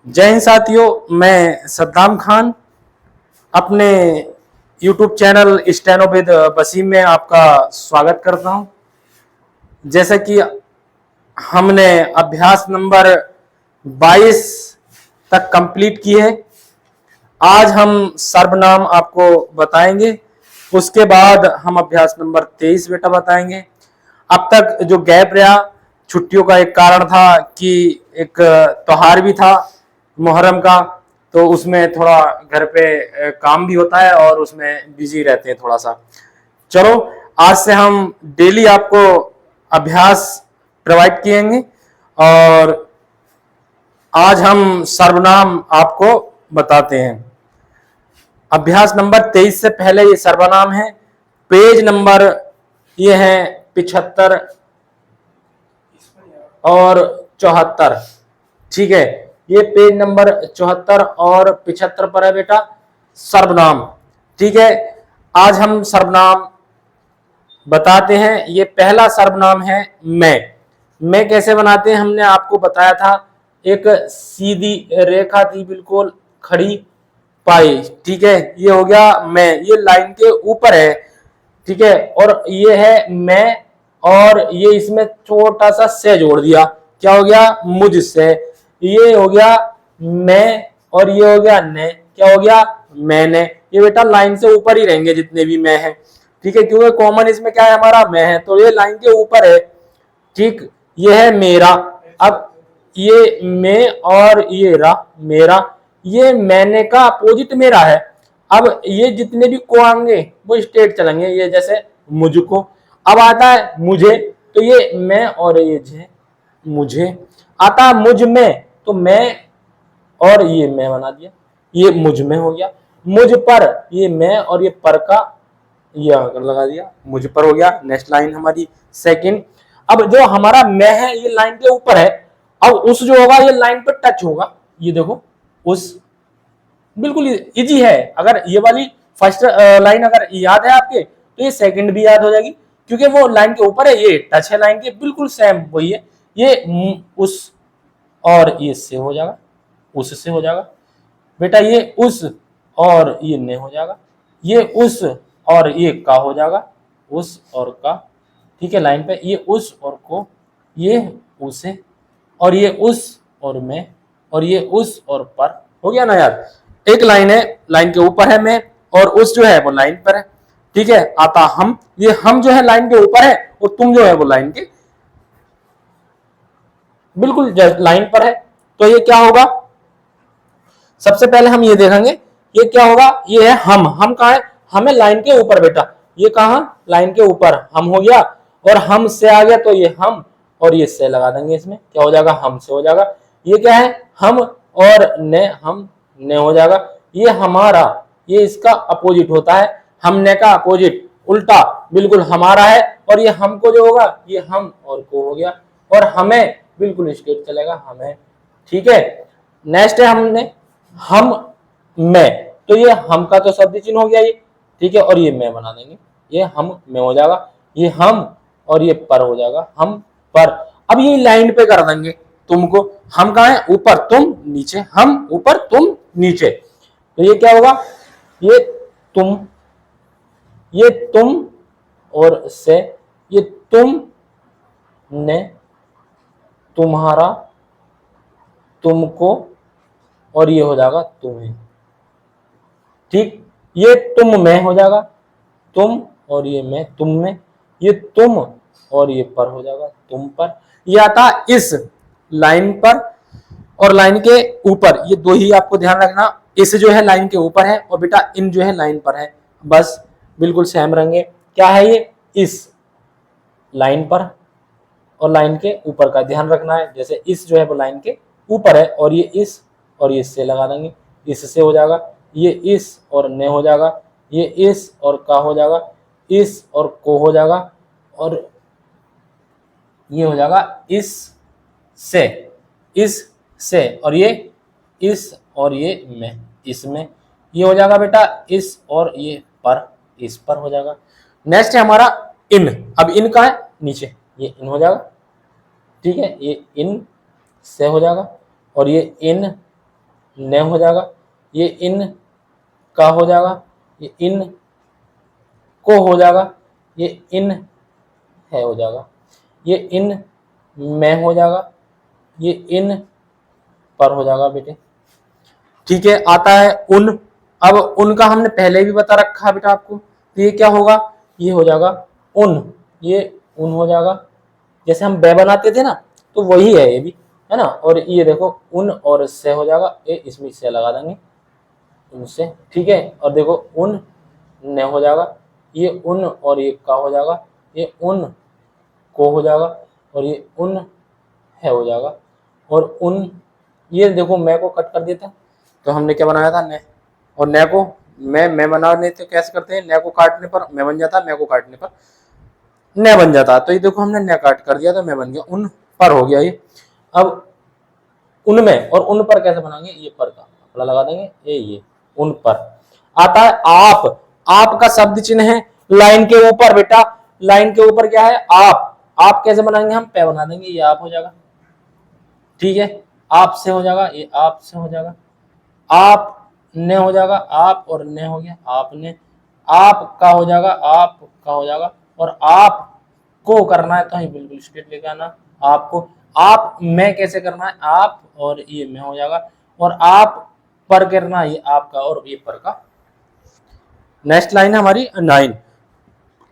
जय हिंद साथियों, मैं सद्दाम खान अपने YouTube channel steno with Wasim में आपका स्वागत करता हूं। जैसा कि हमने अभ्यास नंबर 22 तक कंप्लीट की है, आज हम सर्वनाम आपको बताएंगे। उसके बाद हम अभ्यास नंबर 23 बेटा बताएंगे। अब तक जो गैप रहा, छुट्टियों का एक कारण था कि एक त्योहार भी था मुहर्रम का, तो उसमें थोड़ा घर पे काम भी होता है और उसमें बिजी रहते हैं थोड़ा सा। चलो, आज से हम डेली आपको अभ्यास प्रोवाइड किएंगे और आज हम सर्वनाम आपको बताते हैं। अभ्यास नंबर 23 से पहले ये सर्वनाम है। पेज नंबर ये है 75 और 74। ठीक है, ये पेज नंबर 74 और 75 पर है बेटा सर्वनाम। ठीक है, आज हम सर्वनाम बताते हैं। ये पहला सर्वनाम है मैं कैसे बनाते हैं हमने आपको बताया था। एक सीधी रेखा थी बिल्कुल खड़ी पाई। ठीक है, ये हो गया मैं, ये लाइन के ऊपर है। ठीक है, और ये है मैं और ये इसमें छोटा सा से जोड़ दिया, क्या हो गया मुझसे। ये हो गया मैं और ये हो गया ने, क्या हो गया मैंने। ये बेटा लाइन से ऊपर ही रहेंगे जितने भी मैं हैं। ठीक है, क्योंकि कॉमन इसमें क्या है हमारा मैं है, तो ये लाइन के ऊपर है। ठीक, ये है मेरा। अब ये मैं और ये रा मेरा, ये मैंने का अपोजिट मेरा है। अब ये जितने भी को आएंगे वो स्ट्रेट चलेंगे, ये जैसे मुझको। अब आता है मुझे, तो ये मैं और ये जे मुझे। आता मुझ में, तो मैं और ये मैं बना दिया, ये मुझ में हो गया। मुझ पर, ये मैं और ये पर का ये आकर लगा दिया, मुझ पर हो गया। नेक्स्ट लाइन हमारी सेकंड। अब जो हमारा मैं है ये लाइन के ऊपर है, अब उस जो होगा ये लाइन पर टच होगा। ये देखो उस, बिल्कुल इजी है। अगर ये वाली फर्स्ट लाइन अगर याद है आपके, तो ये सेकंड भी याद हो जाएगी, क्योंकि वो लाइन के ऊपर है, ये टच है लाइन के, बिल्कुल सेम वही है। ये उस और ये से हो जाएगा, उससे हो जाएगा बेटा। ये उस और ये ने हो जाएगा, ये उस और ये का हो जाएगा, उस और का। ठीक है, लाइन पे ये उस और को, ये उसे और ये उस और मैं और ये उस और पर हो गया ना यार। एक लाइन है, लाइन के ऊपर है मैं और उस जो है वो लाइन पर है। ठीक है, आता हम, ये हम जो है लाइन के ऊपर है और तुम जो है वो लाइन के बिल्कुल लाइन पर है। तो ये क्या होगा, सबसे पहले हम ये देखेंगे ये क्या होगा। ये है हम कहा है, हमें लाइन के ऊपर बेटा। ये कहा लाइन के ऊपर हम हो गया, और हम से आ गया तो ये हम और ये से लगा देंगे, इसमें क्या हो जाएगा हम से हो जाएगा। ये क्या है हम और ने, हम ने हो जाएगा। ये हमारा, ये इसका अपोजिट होता है, हमने का अपोजिट उल्टा बिल्कुल हमारा है। और ये हमको जो होगा ये हम और को हो गया, और हमें बिल्कुल स्ट्रेट चलेगा हमें। ठीक है, नेक्स्ट है हमने हम मैं, तो ये हम का तो शब्द चिन्ह हो गया ये। ठीक है, और ये मैं बना देंगे, ये हम में हो जाएगा। ये हम और ये पर हो जाएगा, हम पर। अब ये लाइन पे कर देंगे तुमको। हम कहा है ऊपर, तुम नीचे, हम ऊपर तुम नीचे। तो ये क्या होगा, ये तुम, ये तुम और से, ये तुम ने, तुम्हारा, तुमको और ये हो जाएगा तुम्हें। ठीक, ये तुम में हो जाएगा, तुम और ये मैं तुम में। ये तुम और ये पर हो जाएगा तुम पर। ये आता इस लाइन पर और लाइन के ऊपर, ये दो ही आपको ध्यान रखना। इस जो है लाइन के ऊपर है और बेटा इन जो है लाइन पर है, बस बिल्कुल सेम रहेंगे। क्या है ये इस लाइन पर और लाइन के ऊपर का ध्यान रखना है। जैसे इस जो है वो लाइन के ऊपर है और ये इस और ये से लगा देंगे, इससे हो जाएगा। ये इस और ने हो जाएगा, ये इस और का हो जाएगा, इस और को हो जाएगा, और ये हो जाएगा इस से, इस से, और ये इस और ये में, इसमें। ये हो जाएगा बेटा इस और ये पर, इस पर हो जाएगा। नेक्स्ट है हमारा इन। अब इन का है नीचे, ये इन हो जाएगा। ठीक है, ये इन से हो जाएगा और ये इन ने हो जाएगा, ये इन का हो जाएगा, ये इन को हो जाएगा, ये इन है हो जाएगा, ये इन में हो जाएगा, ये इन पर हो जाएगा बेटे। ठीक है, आता है उन। अब उनका हमने पहले भी बता रखा है बेटा आपको, तो ये क्या होगा, ये हो जाएगा उन, ये उन हो जाएगा। जैसे हम बे बनाते थे ना, तो वही है ये भी, है ना। और ये देखो उन और से हो जाएगा, ये इसमें से लगा देंगे उनसे। ठीक है, और देखो उन ने हो जाएगा, ये उन और ये का हो जाएगा, ये उन को हो जाएगा, और ये उन है हो जाएगा। और उन, ये देखो मैं को कट कर देता, तो हमने क्या बनाया था, ने। और ने को मैं बनाने तो कैसे करते हैं, ने को काटने पर मैं बन जाता, मैं को काटने पर ने बन जाता। तो ये देखो हमने ने काट कर दिया तो मैं बन गया, उन पर हो गया ये। अब उनमें और उन पर कैसे बनाएंगे, ये पर का अपना लगा देंगे, ये उन पर। आता है आप का शब्द चिन्ह है लाइन के ऊपर बेटा, लाइन के ऊपर क्या है, आप कैसे बनाएंगे, हम पे बना देंगे, ये आप हो जाएगा। ठीक है, आप से हो जाएगा, ये आप से हो जाएगा, आप ने हो जाएगा, आप और ने हो गया, आपने। आप का हो जाएगा, आप का हो जाएगा। और आप को करना है तो बिल्कुल स्ट्रेट लेके आना आपको। आप में कैसे करना है, आप और ये में हो जाएगा। और आप पर करना है, ये आपका और ये पर का। नेक्स्ट लाइन है हमारी 9,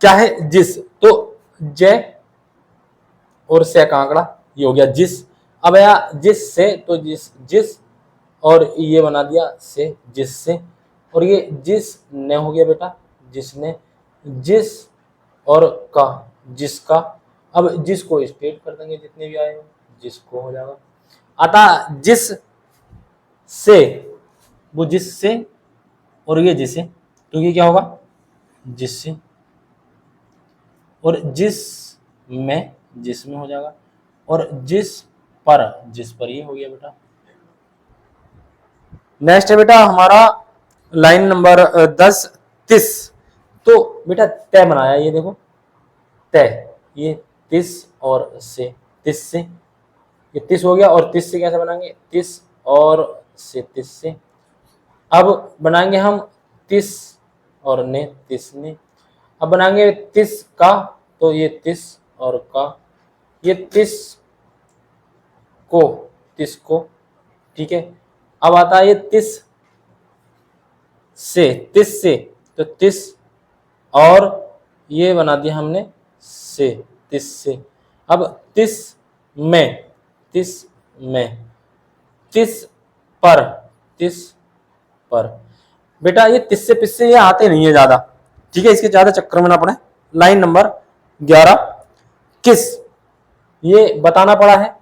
क्या है, जिस। तो जय और से का आंकड़ा, ये हो गया जिस। अब आया जिस से, तो जिस और ये बना दिया से, जिससे। और ये जिस ने हो गया बेटा, जिसने। जिस और का, जिसका। अब जिसको स्ट्रेट कर देंगे जितने भी आए, जिसको हो जाएगा। आता जिस से, वो जिस से और ये जिसे, तो ये क्या होगा, जिससे। और जिस में हो जाएगा। और जिस पर ये हो गया बेटा। नेक्स्ट है बेटा हमारा लाइन नंबर 10, 30। तो बेटा तय बनाया, ये देखो तय, ये 30 और से, 30 से ये 30 हो गया। और 30 से कैसे बनाएंगे, 30 और से 30 से। अब बनाएंगे हम 30 और ने, 30 ने। अब बनाएंगे 30 का, तो ये 30 और का, ये 30 को, 30 को। ठीक है, अब आता है ये 30 से, 30 से, तो 30 और ये बना दिया हमने से, 30 से। अब 30 में, 30 में, 30 पर, 30 पर। बेटा ये 30 से पिस से ये आते नहीं है ज्यादा, ठीक है, इसके ज्यादा चक्कर में ना पड़े। लाइन नंबर 11, किस। ये बताना पड़ा है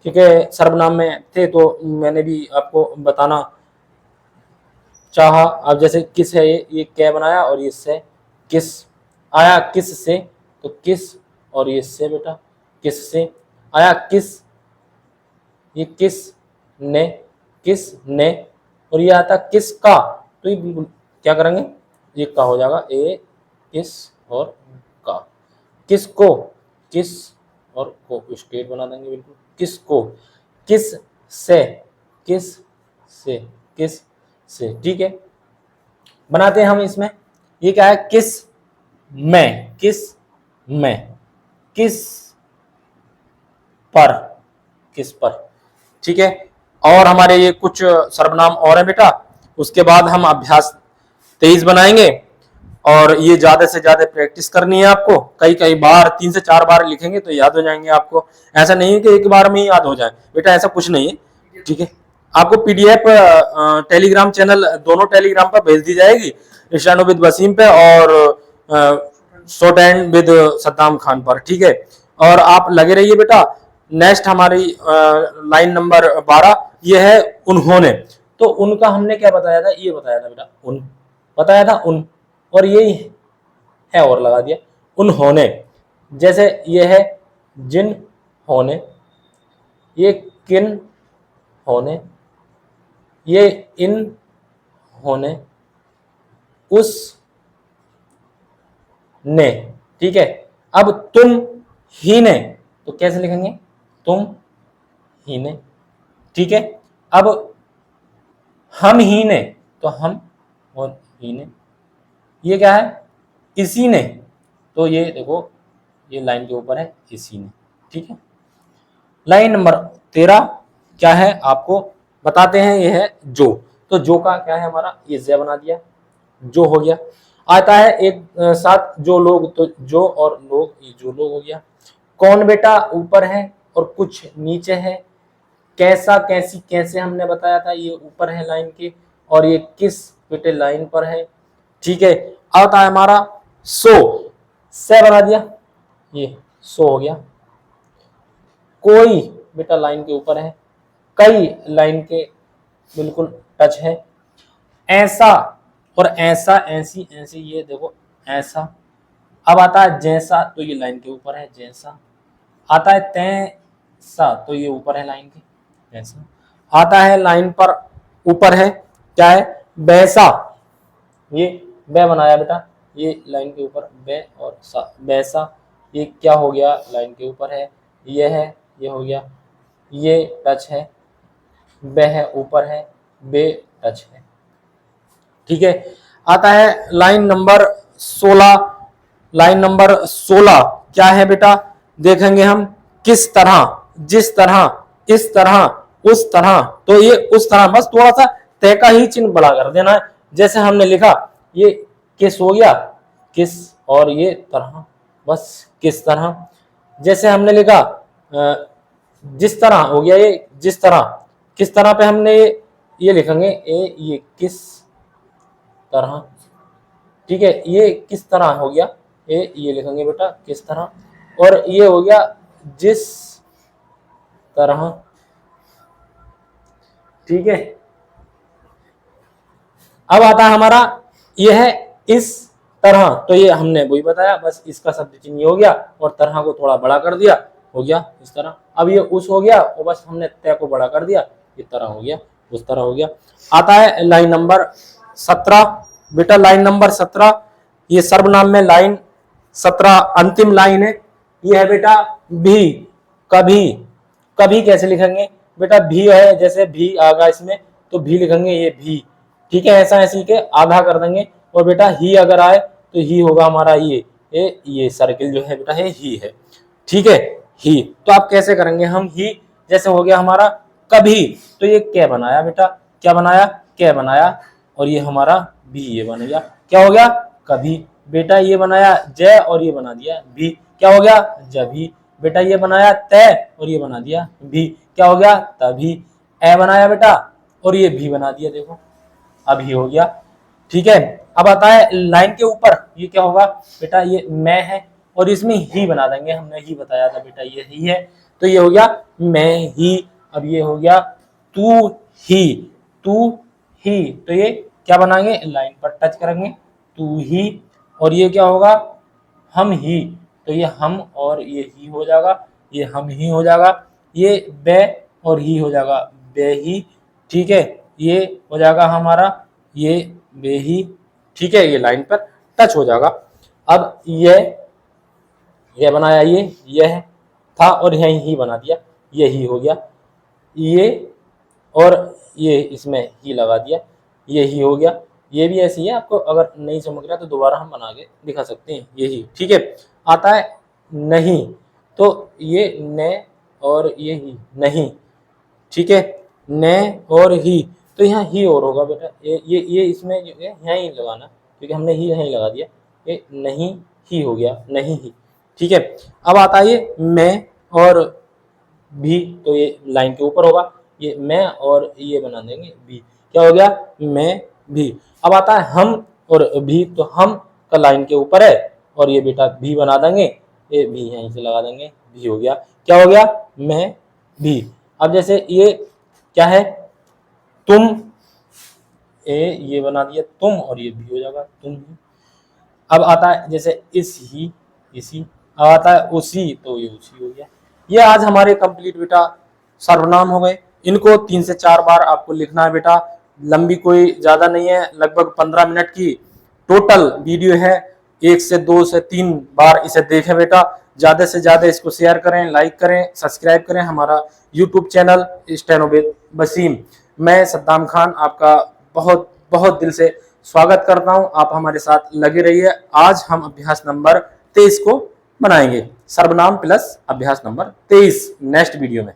क्योंकि सर्वनाम में थे, तो मैंने भी आपको बताना चाहा। अब जैसे किस है, ये क्या बनाया, और ये से किस आया, किस से, तो किस और ये से बेटा, किस से आया, किस, ये किस ने, किस ने। और ये आता किस का, तो ये बिल्कुल क्या करेंगे, ये का हो जाएगा, ए किस और का। किसको, किस और को स्टेट बना देंगे बिल्कुल, किसको, किस से, किस से, किस से। ठीक है, बनाते हैं हम इसमें। ये क्या है, किस में, किस में, किस पर, किस पर। ठीक है, और हमारे ये कुछ सर्वनाम और है बेटा, उसके बाद हम अभ्यास 23 बनाएंगे। और ये ज्यादा से ज्यादा प्रैक्टिस करनी है आपको, कई कई बार 3 से 4 बार लिखेंगे तो याद हो जाएंगे आपको। ऐसा नहीं है कि एक बार में ही याद हो जाए बेटा, ऐसा कुछ नहीं है। ठीक है, आपको पीडीएफ टेलीग्राम चैनल, दोनों टेलीग्राम पर भेज दी जाएगी, स्टैंड विद वसीम पे और short and with Saddam Khan पर। ठीक है, और आप लगे रहिए बेटा। नेक्स्ट हमारी लाइन नंबर 12, ये है उन्होंने। तो उनका हमने क्या बताया था, ये बताया था बेटा, उन बताया था, उन। और ये है और लगा दिया, उन्होंने। जैसे ये है जिन होने, ये किन होने, ये इन होने, उस ने। ठीक है, अब तुम ही ने, तो कैसे लिखेंगे, तुम ही ने। ठीक है, अब हम ही ने, तो हम और ही ने, ये क्या है, इसी ने, तो ये देखो ये लाइन के ऊपर है इसी ने। ठीक है, लाइन नंबर 13 क्या है आपको बताते हैं, ये है जो। तो जो का क्या है हमारा, ये ज बना दिया, जो हो गया। आता है एक साथ जो लोग, तो जो और लोग, ये जो लोग हो गया। कौन बेटा ऊपर है और कुछ नीचे है। कैसा कैसी कैसे हमने बताया था, ये ऊपर है लाइन के, और ये किस बेटे लाइन पर है। ठीक है, आता है हमारा सो, से बना दिया, ये सो हो गया। कोई बेटा लाइन के ऊपर है, कई लाइन के बिल्कुल टच है। ऐसा और ऐसा, ऐसी ऐसी, ये देखो ऐसा। अब आता है जैसा, तो ये लाइन के ऊपर है जैसा। आता है तैसा, तो ये ऊपर है लाइन के जैसा। आता है लाइन पर ऊपर है, क्या है, वैसा, ये बै बनाया बेटा, ये लाइन के ऊपर बै और सा, वैसा। ये क्या हो गया, लाइन के ऊपर है, ये है, ये हो गया, ये टच है, बे है ऊपर है, बे टच है। ठीक है, आता है लाइन नंबर 16। लाइन नंबर 16 क्या है बेटा, देखेंगे हम, किस तरह, जिस तरह, इस तरह, उस तरह। तो ये उस तरह, बस थोड़ा सा तय का ही चिन्ह बड़ा कर देना है। जैसे हमने लिखा, ये किस हो गया, किस, और ये तरह, बस किस तरह। जैसे हमने लिखा जिस तरह हो गया, ये जिस तरह, किस तरह पे हमने ये लिखेंगे, ये किस तरह। ठीक है, ये किस तरह हो गया, ये लिखेंगे बेटा किस तरह। और ये हो गया जिस तरह। ठीक है, अब आता है हमारा, ये है इस तरह, तो ये हमने वही बताया, बस इसका शब्द चिन्ह हो गया और तरह को थोड़ा बड़ा कर दिया, हो गया इस तरह। अब ये उस हो गया और बस हमने तय को बड़ा कर दिया, ये तरह हो गया, उस तरह हो गया। आता है लाइन नंबर 17 बेटा, लाइन नंबर 17, ये सर्वनाम में लाइन 17 अंतिम लाइन है। ये है बेटा भी, कभी। कभी कैसे लिखेंगे बेटा, भी है, जैसे भी आगा इसमें, तो भी लिखेंगे, ये भी। ठीक है, ऐसा ऐसे के आधा कर देंगे। और बेटा ही अगर आए तो ही होगा हमारा ये सर्किल जो है बेटा है ही है। ठीक है, ही, तो आप कैसे करेंगे हम, ही जैसे हो गया हमारा कभी, तो ये क्या बनाया बेटा, क्या बनाया, क्या बनाया, और ये हमारा भी, ये बन गया, क्या हो गया, कभी। बेटा ये बनाया जय और ये बना दिया भी, क्या हो गया, जभी। बेटा ये बनाया तय और ये बना दिया भी, क्या हो गया, तभी। ए बनाया बेटा और ये भी बना दिया, देखो अभी हो गया। ठीक है, अब आता है लाइन के ऊपर, ये क्या होगा बेटा, ये मैं है और इसमें ही बना देंगे, हमने ही बताया था बेटा ये ही है, तो ये हो गया मैं ही। अब ये हो गया तू ही, तू ही, तो ये क्या बनाएंगे, लाइन पर टच करेंगे, तू ही। और ये क्या होगा, हम ही, तो ये हम और ये ही हो जाएगा, ये हम ही हो जाएगा। ये बे और ही हो जाएगा, बे ही। ठीक है, ये हो जाएगा हमारा ये बे ही। ठीक है, ये लाइन पर टच हो जाएगा। अब ये बनाया, ये है था और यही ही बना दिया, ये ही हो गया, ये और ये इसमें ही लगा दिया, ये ही हो गया। ये भी ऐसी है, आपको अगर नहीं समझ रहा तो दोबारा हम बना के दिखा सकते हैं, यही। ठीक है, आता है नहीं, तो ये न और ये ही नहीं। ठीक है, न और ही, तो यहाँ ही और होगा बेटा, ये इसमें जो है यहाँ ही लगाना, क्योंकि हमने ही यहीं लगा दिया, ये नहीं ही हो गया, नहीं ही। ठीक है, अब आता है ये मैं और भी, तो ये लाइन के ऊपर होगा, ये मैं और ये बना देंगे भी, क्या हो गया, मैं भी। अब आता है हम और भी, तो हम का लाइन के ऊपर है और ये बेटा भी बना देंगे, ये भी यहीं से लगा देंगे, भी हो गया, क्या हो गया, मैं भी। अब जैसे ये क्या है, तुम, ये बना दिया तुम और ये भी हो जाएगा तुम ही। अब आता है जैसे इस ही, इसी। अब आता है उसी, तो ये उसी हो गया। ये आज हमारे कंप्लीट बेटा सर्वनाम हो गए। इनको 3 से 4 बार आपको लिखना है बेटा, लंबी कोई ज्यादा नहीं है, लगभग 15 मिनट की टोटल वीडियो है। 1 से 2 से 3 बार इसे देखें बेटा, ज्यादा से ज्यादा इसको शेयर करें, लाइक करें, सब्सक्राइब करें हमारा YouTube channel steno with Wasim. मैं सद्दाम खान आपका बहुत बहुत दिल से स्वागत करता हूं, आप हमारे साथ लगे रहिए। आज हम अभ्यास नंबर 23 को बनाएंगे, सर्वनाम प्लस अभ्यास नंबर 23 नेक्स्ट वीडियो में।